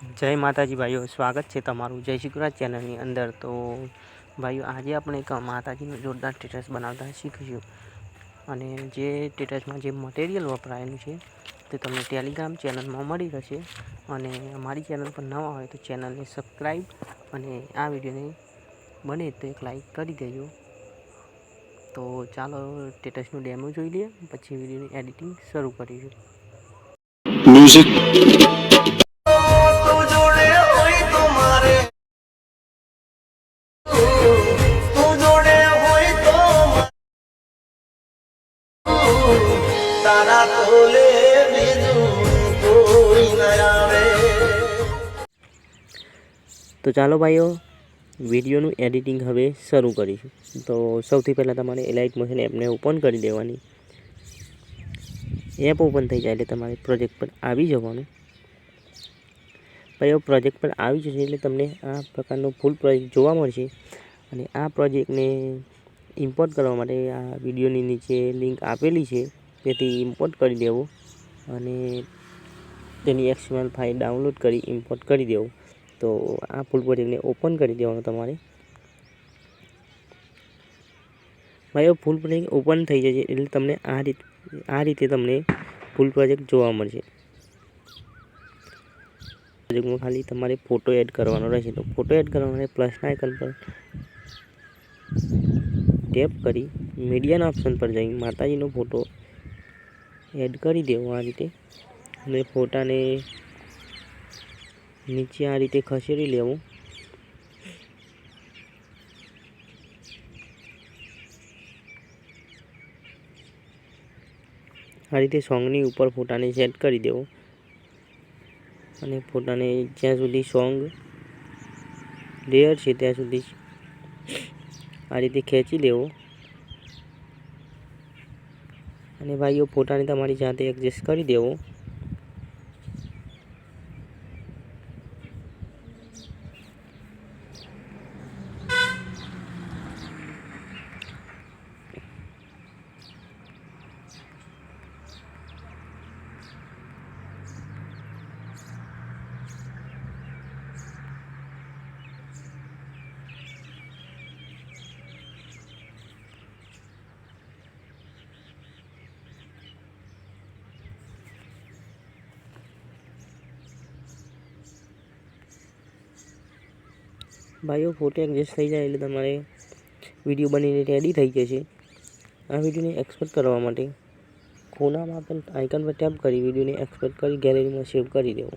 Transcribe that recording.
जय माताजी भाईओ, स्वागत है तमारू जय श्री कृष्ण चैनल ની અંદર। तो भाईओ आज આપણે એક માતાજીનું જોરદાર સ્ટેટસ બનાવતા શીખીશું અને જે સ્ટેટસમાં જે મટીરીયલ વપરાયેલું છે તે તમને ટેલિગ્રામ ચેનલમાં મળી રહેશે અને અમારી ચેનલ પર નવા હોય તો ચેનલને સબસ્ક્રાઇબ અને આ વિડિયોને બને તો એક લાઈક કરી દેજો। તો ચાલો સ્ટેટસનું ડેમો જોઈ લઈએ, પછી વિડિયોની એડિટિંગ શરૂ કરીશું। म्यूजिक तो चलो भाईओ विडियोનું एडिटिंग હવે શરૂ કરીશું। तो સૌથી પહેલા તમારે એલાઇટ મોશન એપને ઓપન કરી દેવાની। એપ ઓપન થઈ જાય એટલે તમારે પ્રોજેક્ટ પર આવી જવાનું। ભાઈઓ પ્રોજેક્ટ પર આવી જશે એટલે તમને આ પ્રકારનો ફૂલ પ્રોજેક્ટ જોવા મળશે અને આ પ્રોજેક્ટને ઇમ્પોર્ટ કરવા માટે આ વિડિયોની નીચે લિંક આપેલી છે, તેથી ઇમ્પોર્ટ કરી દેવો અને તેની XML ફાઇલ ડાઉનલોડ કરી ઇમ્પોર્ટ કરી દેવો। तो आ फूल प्रोजेक्ट ने ओपन कर देवानो तमारे। भाईओ फूल प्रोजेक्ट ओपन थई जशे एटले तमने आ रीते तमने फूल प्रोजेक्ट जोवा मळशे। प्रोजेक्ट में खाली तमारे फोटो एड करवानो रहेशे। तो फोटो एड करवा माटे प्लस ना आइकन पर टैप करी मीडिया ऑप्शन पर जई माताजीनो फोटो एड करी देवो आ रीते अने फोटा ने नीचे आ रीते खसेड़ी लेवो। आ रीते सॉन्ग नी ऊपर फोटा ने सेट करी देवो अने फोटा ने ज्यां सुधी सॉन्ग लेयर छे त्यां सुधी आ रीते खेंची लेवो अने भाईओ फोटा ने तमारी जाते एडजस्ट करी देवो। भाईओ फोटो एडजस्ट थी जाए એટલે તમારે વિડિયો બનીને રેડી થઈ જશે। આ વિડિયોને એક્સપોર્ટ કરવા માટે ખૂણામાં આપેલ આઇકન પર ટેપ કરી વિડિયોને એક્સપોર્ટ કરી ગેલેરીમાં સેવ કરી દેવો।